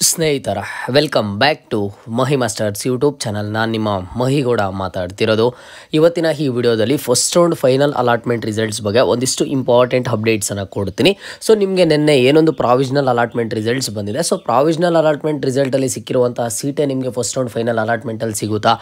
ಸ್ನೇಹಿತರ welcome back to Mahi Masters YouTube channel. ನಾನು ನಿಮ್ಮ ಮಹಿಗೌಡ ಮಾತಾಡ್ತಿರೋದು. ಇವತ್ತಿನ ಈ ವಿಡಿಯೋದಲ್ಲಿ first round final allotment results ಬಗ್ಗೆ ಒಂದಿಷ್ಟು ಇಂಪಾರ್ಟೆಂಟ್ ಅಪ್ಡೇಟ್ಸನ್ನು ಕೊಡ್ತೀನಿ. ಸೊ ನಿಮಗೆ ನಿನ್ನೆ ಏನೊಂದು ಪ್ರಾವಿಷನಲ್ ಅಲಾಟ್ಮೆಂಟ್ ರಿಸಲ್ಟ್ಸ್ ಬಂದಿದೆ. ಸೊ ಪ್ರಾವಿಷನಲ್ ಅಲಾಟ್ಮೆಂಟ್ ರಿಸಲ್ಟಲ್ಲಿ ಸಿಕ್ಕಿರುವಂತಹ ಸೀಟೇ ನಿಮಗೆ ಫಸ್ಟ್ ರೌಂಡ್ ಫೈನಲ್ ಅಲಾಟ್ಮೆಂಟಲ್ಲಿ ಸಿಗುತ್ತಾ,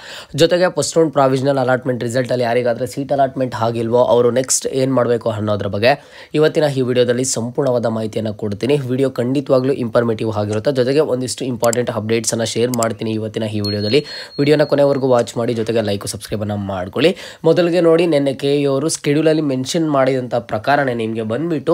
ಜೊತೆಗೆ ಫಸ್ಟ್ ರೌಂಡ್ ಪ್ರಾವಿಷನಲ್ ಅಲಾಟ್ಮೆಂಟ್ ರಿಸಲ್ಟಲ್ಲಿ ಯಾರಿಗಾದರೆ ಸೀಟ್ ಅಲಾಟ್ಮೆಂಟ್ ಆಗಿಲ್ವೋ ಅವರು ನೆಕ್ಸ್ಟ್ ಏನು ಮಾಡಬೇಕು ಅನ್ನೋದ್ರ ಬಗ್ಗೆ ಇವತ್ತಿನ ಈ ವಿಡಿಯೋದಲ್ಲಿ ಸಂಪೂರ್ಣವಾದ ಮಾಹಿತಿಯನ್ನು ಕೊಡ್ತೀನಿ. ವಿಡಿಯೋ ಖಂಡಿತವಾಗ್ಲೂ ಇಂಫಾರ್ಮೇಟಿವ್ ಆಗಿರುತ್ತೆ. ಜೊತೆಗೆ ಒಂದಿಷ್ಟು ಇಂಪಾರ್ಟೆಂಟ್ ಅಪ್ಡೇಟ್ಸನ್ನು ಶೇರ್ ಮಾಡ್ತೀನಿ ಇವತ್ತಿನ ಈ ವಿಡಿಯೋದಲ್ಲಿ. ವಿಡಿಯೋನ ಕೊನೆವರೆಗೂ ವಾಚ್ ಮಾಡಿ, ಜೊತೆಗೆ ಲೈಕ್ ಸಬ್ಸ್ಕ್ರೈಬನ್ನು ಮಾಡ್ಕೊಳ್ಳಿ. ಮೊದಲಿಗೆ ನೋಡಿ, ನಿನ್ನೆ KE ಅವರು ಸ್ಕೆಡ್ಯೂಲಲ್ಲಿ ಮೆನ್ಷನ್ ಮಾಡಿದಂಥ ಪ್ರಕಾರನೇ ನಿಮಗೆ ಬಂದುಬಿಟ್ಟು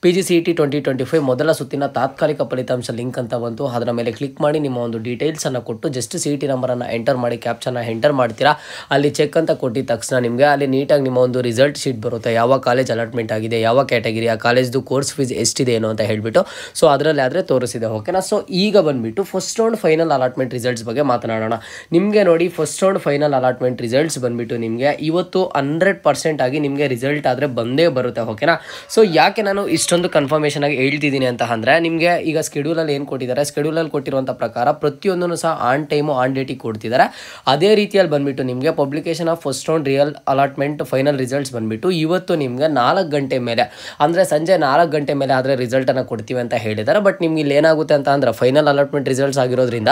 PGCET 2025 ಮೊದಲ ಸುತ್ತಿನ ತಾತ್ಕಾಲಿಕ ಫಲಿತಾಂಶ ಲಿಂಕ್ ಅಂತ ಬಂತು. ಅದರ ಮೇಲೆ ಕ್ಲಿಕ್ ಮಾಡಿ ನಿಮ್ಮ ಒಂದು ಡೀಟೇಲ್ಸನ್ನು ಕೊಟ್ಟು ಜಸ್ಟ್ CET ನಂಬರನ್ನು ಎಂಟರ್ ಮಾಡಿ ಕ್ಯಾಪ್ಚನ್ನ ಎಂಟರ್ ಮಾಡ್ತೀರಾ. ಅಲ್ಲಿ ಚೆಕ್ ಅಂತ ಕೊಟ್ಟಿದ ತಕ್ಷಣ ನಿಮಗೆ ಅಲ್ಲಿ ನೀಟಾಗಿ ನಿಮ್ಮ ಒಂದು ರಿಸಲ್ಟ್ ಶೀಟ್ ಬರುತ್ತೆ. ಯಾವ ಕಾಲೇಜ್ ಅಲಾಟ್ಮೆಂಟ್ ಆಗಿದೆ, ಯಾವ ಕ್ಯಾಟಗಿರಿ, ಆ ಕಾಲೇಜ್ದು ಕೋರ್ಸ್ ಫೀಸ್ ಎಷ್ಟಿದೆ ಏನು ಅಂತ ಹೇಳಿಬಿಟ್ಟು ಸೊ ಅದರಲ್ಲಿ ಆದರೆ ತೋರಿಸಿದೆ. ಓಕೆನಾ. ಸೊ ಈಗ ಬಂದುಬಿಟ್ಟು first round final allotment results ಬಗ್ಗೆ ಮಾತನಾಡೋಣ. ನಿಮಗೆ ನೋಡಿ, first round final allotment results ಬಂದುಬಿಟ್ಟು ನಿಮಗೆ ಇವತ್ತು 100% ಆಗಿ ನಿಮಗೆ ರಿಸಲ್ಟ್ ಆದರೆ ಬಂದೇ ಬರುತ್ತೆ. ಓಕೆನಾ. ಸೊ ಯಾಕೆ ನಾನು ಇಷ್ಟೊಂದು ಕನ್ಫರ್ಮೇಷನ್ ಆಗಿ ಹೇಳ್ತಿದ್ದೀನಿ ಅಂತ ಅಂದರೆ, ನಿಮಗೆ ಈಗ ಸ್ಕೆಡ್ಯೂಲಲ್ಲಿ ಏನು ಕೊಟ್ಟಿದ್ದಾರೆ, ಸ್ಕೆಡ್ಯೂಲಲ್ಲಿ ಕೊಟ್ಟಿರುವಂಥ ಪ್ರಕಾರ ಪ್ರತಿಯೊಂದನ್ನು ಸಹ ಆನ್ ಟೈಮು ಆನ್ ಡೇಟಿಗೆ ಕೊಡ್ತಿದ್ದಾರೆ. ಅದೇ ರೀತಿಯಲ್ಲಿ ಬಂದುಬಿಟ್ಟು ನಿಮಗೆ publication of first round real allotment final results ಬಂದುಬಿಟ್ಟು ಇವತ್ತು ನಿಮಗೆ 4 ಗಂಟೆ ಮೇಲೆ, ಅಂದರೆ ಸಂಜೆ 4 ಗಂಟೆ ಮೇಲೆ ಆದರೆ ರಿಸಲ್ಟನ್ನು ಕೊಡ್ತೀವಿ ಅಂತ ಹೇಳಿದ್ದಾರೆ. ಬಟ್ ನಿಮ್ಗೆ ಇಲ್ಲಿ ಏನಾಗುತ್ತೆ ಅಂತ ಅಂದರೆ, ಫೈನಲ್ ಅಲಾಟ್ಮೆಂಟ್ ರಿಸಲ್ಟ್ಸ್ ಆಗಿರೋದ್ರಿಂದ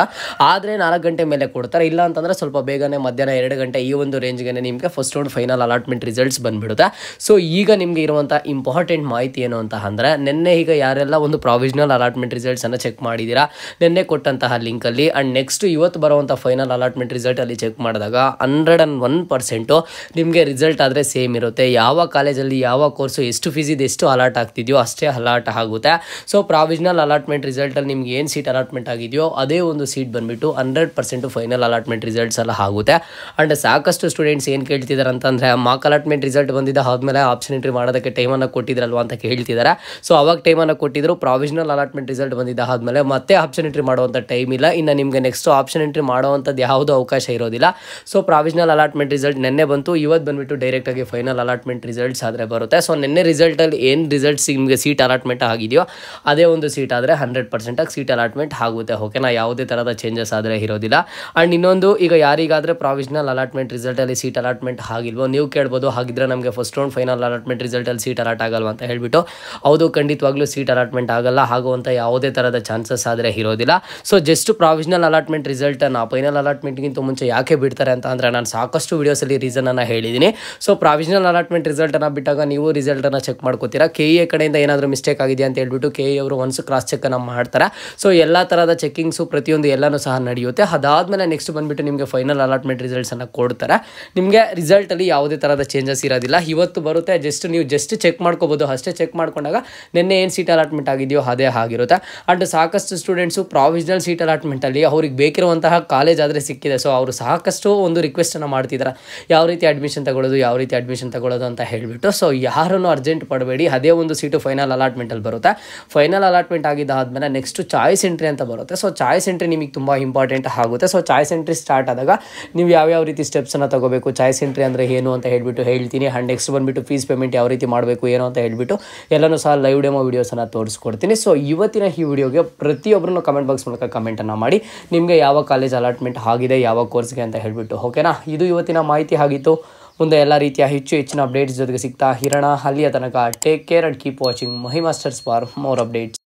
ಆದರೆ 4 ಗಂಟೆ ಮೇಲೆ ಕೊಡ್ತಾರೆ. ಇಲ್ಲ ಅಂತಂದರೆ ಸ್ವಲ್ಪ ಬೇಗನೆ ಮಧ್ಯಾಹ್ನ 2 ಗಂಟೆ ಈ ಒಂದು ರೇಂಜ್ಗೆ ನಿಮಗೆ first round final allotment results ಬಂದುಬಿಡುತ್ತೆ. ಸೊ ಈಗ ನಿಮಗೆ ಇರುವಂಥ ಇಂಪಾರ್ಟೆಂಟ್ ಮಾಹಿತಿ ಏನು ಅಂತ ಅಂದರೆ, ನಿನ್ನೆ ಈಗ ಯಾರೆಲ್ಲ ಒಂದು ಪ್ರಾವಿಷನಲ್ ಅಲಾಟ್ಮೆಂಟ್ ರಿಸಲ್ಟ್ಸನ್ನು ಚೆಕ್ ಮಾಡಿದ್ದೀರಾ ನಿನ್ನೆ ಕೊಟ್ಟಂತಹ ಲಿಂಕಲ್ಲಿ, ಆ್ಯಂಡ್ ನೆಕ್ಸ್ಟ್ ಇವತ್ತು ಬರುವಂಥ ಫೈನಲ್ ಅಲಾಟ್ಮೆಂಟ್ ರಿಸಲ್ಟಲ್ಲಿ ಚೆಕ್ ಮಾಡಿದಾಗ 101% ನಿಮಗೆ ರಿಸಲ್ಟ್ ಆದರೆ ಸೇಮ್ ಇರುತ್ತೆ. ಯಾವ ಕಾಲೇಜಲ್ಲಿ ಯಾವ ಕೋರ್ಸು ಎಷ್ಟು ಫೀಸ್ ಇದೆ, ಎಷ್ಟು ಅಲಾಟ್ ಆಗ್ತಿದೆಯೋ ಅಷ್ಟೇ ಅಲಾಟ್ ಆಗುತ್ತೆ. ಸೊ ಪ್ರಾವಿಷನಲ್ ಅಲಾಟ್ಮೆಂಟ್ ರಿಸಲ್ಟಲ್ಲಿ ನಿಮ್ಗೆ ಏನು ಸೀಟ್ ಅಲಾಟ್ಮೆಂಟ್ ಆಗಿದೆಯೋ ಅದೇ ಒಂದು ಸೀಟ್ ಬಂದುಬಿಟ್ಟು 100% ಫೈನಲ್ ಅಲಾಟ್ಮೆಂಟ್ ರಿಸಲ್ಟ್ಸ್ ಎಲ್ಲ ಆಗುತ್ತೆ. ಆ್ಯಂಡ್ ಸಾಕಷ್ಟು ಸ್ಟೂಡೆಂಟ್ಸ್ ಏನು ಕೇಳ್ತಿದ್ದಾರೆ ಅಂತಂದರೆ, ಮಾರ್ಕ್ ಅಲಾಟ್ಮೆಂಟ್ ರಿಸಲ್ಟ್ ಬಂದಿದ್ದ ಆದಮೇಲೆ ಆಪ್ಷನ್ ಎಂಟ್ರಿ ಮಾಡೋದಕ್ಕೆ ಟೈಮನ್ನು ಕೊಟ್ಟಿದ್ರಲ್ವ ಅಂತ ಕೇಳ್ತಿದ್ದಾರೆ. ಸೊ ಅವಾಗ ಟೈಮನ್ನು ಕೊಟ್ಟಿದ್ರು. ಪ್ರಾವಿಷನಲ್ ಅಲಾಟ್ಮೆಂಟ್ ರಿಸಲ್ಟ್ ಬಂದಿದ್ದ ಆದಮೇಲೆ ಮತ್ತೆ ಆಪ್ಷನ್ ಎಂಟ್ರಿ ಮಾಡುವಂಥ ಟೈಮ್ ಇಲ್ಲ. ಇನ್ನು ನಿಮಗೆ ನೆಕ್ಸ್ಟ್ ಆಪ್ಷನ್ ಎಂಟ್ರಿ ಮಾಡುವಂಥದ್ದು ಯಾವುದೂ ಅವಕಾಶ ಇರೋದಿಲ್ಲ. ಸೊ ಪ್ರಾವಿಷನಲ್ ಅಲಾಟ್ಮೆಂಟ್ ರಿಸಲ್ಟ್ ನಿನ್ನೆ ಬಂತು, ಇವತ್ತು ಬಂದುಬಿಟ್ಟು ಡೈರೆಕ್ಟಾಗಿ ಫೈನಲ್ ಅಲಾಟ್ಮೆಂಟ್ ರಿಸಲ್ಟ್ಸ್ ಆದರೆ ಬರುತ್ತೆ. ಸೊ ನಿನ್ನೆ ರಿಸಲ್ಟಲ್ಲಿ ಏನು ರಿಸಲ್ಟ್ಸ್ ನಿಮಗೆ ಸೀಟ್ ಅಲಾಟ್ಮೆಂಟ್ ಆಗಿದೆಯೋ ಅದೇ ಒಂದು ಸೀಟ್ ಆದರೆ 100% ಆಗಿ ಸೀಟ್ ಅಲಾಟ್ಮೆಂಟ್ ಆಗುತ್ತೆ. ಓಕೆನಾ. ಯಾವುದೇ ಥರದ ಚೇಂಜಸ್ ಆದರೆ ಇರೋದಿಲ್ಲ. ಆ್ಯಂಡ್ ಇನ್ನೊಂದು, ಈಗ ಯಾರಿಗಾದರೆ ಪ್ರಾವಿಷನಲ್ ಅಲಾಟ್ಮೆಂಟ್ ರಿಸಲ್ಟಲ್ಲಿ ಸೀಟ್ ಅಲಾಟ್ಮೆಂಟ್ ಆಗಿಲ್ವೋ ನೀವು ಕೇಳ್ಬೋದು, ಹಾಗಿದ್ರೆ ನಮಗೆ ಫಸ್ಟ್ ರೌಂಡ್ ಫೈನಲ್ ಅಲಾಟ್ಮೆಂಟ್ ರಿಸಲ್ಟಲ್ಲಿ ಸೀಟ್ ಅಲಾಟ್ ಆಗಲ್ವ ಅಂತ ಹೇಳಿಬಿಟ್ಟು. ಹೌದು, ಖಂಡಿತವಾಗ್ಲೂ ಸೀಟ್ ಅಲಾಟ್ಮೆಂಟ್ ಆಗಲ್ಲ, ಆಗುವಂಥ ಯಾವುದೇ ಥರದ ಚಾನ್ಸಸ್ ಆದರೆ ಇರೋದಿಲ್ಲ. ಸೊ ಜಸ್ಟ್ ಪ್ರಾವಿಷನಲ್ ಅಲಾಟ್ಮೆಂಟ್ ರಿಸಲ್ಟನ್ನು ಫೈನಲ್ ಅಲಾಟ್ಮೆಂಟ್ಗಿಂತ ಮುಂಚೆ ಯಾಕೆ ಬಿಡ್ತಾರೆ ಅಂತ ಅಂದರೆ, ನಾನು ಸಾಕಷ್ಟು ವೀಡಿಯೋಸಲ್ಲಿ ರೀಸನನ್ನು ಹೇಳಿದ್ದೀನಿ. ಸೊ ಪ್ರಾವಿಷನಲ್ ಅಲಾಟ್ಮೆಂಟ್ ರಿಸಲ್ಟನ್ನು ಬಿಟ್ಟಾಗ ನೀವು ರಿಸಲ್ಟನ್ನು ಚೆಕ್ ಮಾಡ್ಕೋತೀರಾ. KE ಕಡೆಯಿಂದ ಏನಾದರೂ ಮಿಸ್ಟೇಕ್ ಆಗಿದೆಯಾ ಅಂತ ಹೇಳ್ಬಿಟ್ಟು KE ಅವರು ಒನ್ಸ್ ಕ್ರಾಸ್ ಚೆಕ್ಕನ್ನು ಮಾಡ್ತಾರೆ. ಸೊ ಎಲ್ಲ ಥರದ ಚೆಕಿಂಗ್ಸು ಪ್ರತಿಯೊಂದು ಎಲ್ಲನೂ ಸಹ ನಡೆಯುತ್ತೆ. ಅದಾದಮೇಲೆ ನೆಕ್ಸ್ಟ್ ಬಂದುಬಿಟ್ಟು ನಿಮಗೆ ಫೈನಲ್ ಅಲಾಟ್ಮೆಂಟ್ ರಿಸಲ್ಟ್ಸನ್ನು ಕೊಡ್ತಾರೆ. ನಿಮಗೆ ರಿಸಲ್ಟಲ್ಲಿ ಯಾವುದೇ ಥರದ ಚೇಂಜಸ್ ಇರೋದಿಲ್ಲ. ಇವತ್ತು ಬರುತ್ತೆ, ನೀವು ಚೆಕ್ ಮಾಡ್ಕೋಬೋದು. ಅಷ್ಟೇ ಚೆಕ್ ಮಾಡ್ಕೊಂಡಾಗ ನಿನ್ನೆ ಏನು ಸೀಟ್ ಅಲಾಟ್ಮೆಂಟ್ ಆಗಿದೆಯೋ ಅದೇ ಆಗಿರುತ್ತೆ. ಆ್ಯಂಡ್ ಸಾಕಷ್ಟು ಸ್ಟೂಡೆಂಟ್ಸು ಪ್ರಾವಿಷನಲ್ ಸೀಟ್ ಅಲಾಟ್ಮೆಂಟಲ್ಲಿ ಅವ್ರಿಗೆ ಬೇಕಿರುವಂತಹ ಕಾಲೇಜ್ ಆದರೆ ಸಿಕ್ಕಿದೆ. ಸೊ ಅವರು ಸಾಕಷ್ಟು ಒಂದು ರಿಕ್ವೆಸ್ಟನ್ನು ಮಾಡ್ತಿದ್ದಾರೆ, ಯಾವ ರೀತಿ ಅಡ್ಮಿಷನ್ ತಗೊಳ್ಳೋದು ಅಂತ ಹೇಳಿಬಿಟ್ಟು. ಸೊ ಯಾರನ್ನು ಅರ್ಜೆಂಟ್ ಪಡಬೇಡಿ, ಅದೇ ಒಂದು ಸೀಟು ಫೈನಲ್ ಅಲಾಟ್ಮೆಂಟಲ್ಲಿ ಬರುತ್ತೆ. ಫೈನಲ್ ಅಲಾಟ್ಮೆಂಟ್ ಆಗಿದ್ದಾದಮೇಲೆ ನೆಕ್ಸ್ಟ್ ಚಾಯ್ಸ್ ಎಂಟ್ರಿ ಅಂತ ಬರುತ್ತೆ. ಸೊ ಚಾಯ್ಸ್ ಎಂಟ್ರಿ ನಿಮಗೆ ತುಂಬ ಇಂಪಾರ್ಟೆಂಟ್ ಆಗುತ್ತೆ. ಸೊ ಚಾಯ್ಸ್ ಎಂಟ್ರಿ ಸ್ಟಾರ್ಟ್ ಆದಾಗ ನೀವು ಯಾವ ರೀತಿ ಸ್ಟೆಪ್ಸನ್ನು ತಗೋಬೇಕು, ಚಾಯ್ಸ್ ಎಂಟ್ರಿ ಅಂದರೆ ಏನು ಅಂತ ಹೇಳಿಬಿಟ್ಟು ಹೇಳ್ತೀನಿ. ಆ್ಯಂಡ್ ನೆಕ್ಸ್ಟ್ ಬಂದುಬಿಟ್ಟು ಫೀಸ್ ಪೇಮೆಂಟ್ ಯಾವ ರೀತಿ ಮಾಡಬೇಕು ಏನು ಅಂತ ಹೇಳಿಬಿಟ್ಟು ಎಲ್ಲನೂ ಸಹ ಲೈವ್ ಡೆಮೋ ವೀಡಿಯೋಸನ್ನು ತೋರಿಸ್ಕೊಡ್ತೀನಿ. ಸೊ ಇವತ್ತಿನ ಈ ವಿಡಿಯೋಗೆ ಪ್ರತಿಯೊಬ್ಬರನ್ನು ಕಮೆಂಟ್ ಬಾಕ್ಸ್ ಮೂಲಕ ಕಮೆಂಟನ್ನು ಮಾಡಿ ನಿಮಗೆ ಯಾವ ಕಾಲೇಜ್ ಅಲಾಟ್ಮೆಂಟ್ ಆಗಿದೆ, ಯಾವ ಕೋರ್ಸ್ಗೆ ಅಂತ ಹೇಳಿಬಿಟ್ಟು. ಓಕೆನಾ. ಇದು ಇವತ್ತಿನ ಮಾಹಿತಿ ಆಗಿತ್ತು. ಮುಂದೆ ಎಲ್ಲ ರೀತಿಯ ಹೆಚ್ಚಿನ ಅಪ್ಡೇಟ್ಸ್ ಜೊತೆಗೆ ಸಿಗ್ತಾ ಇರೋಣ. ಅಲ್ಲಿಯ ತನಕ take care and keep watching Mahi masters for more updates.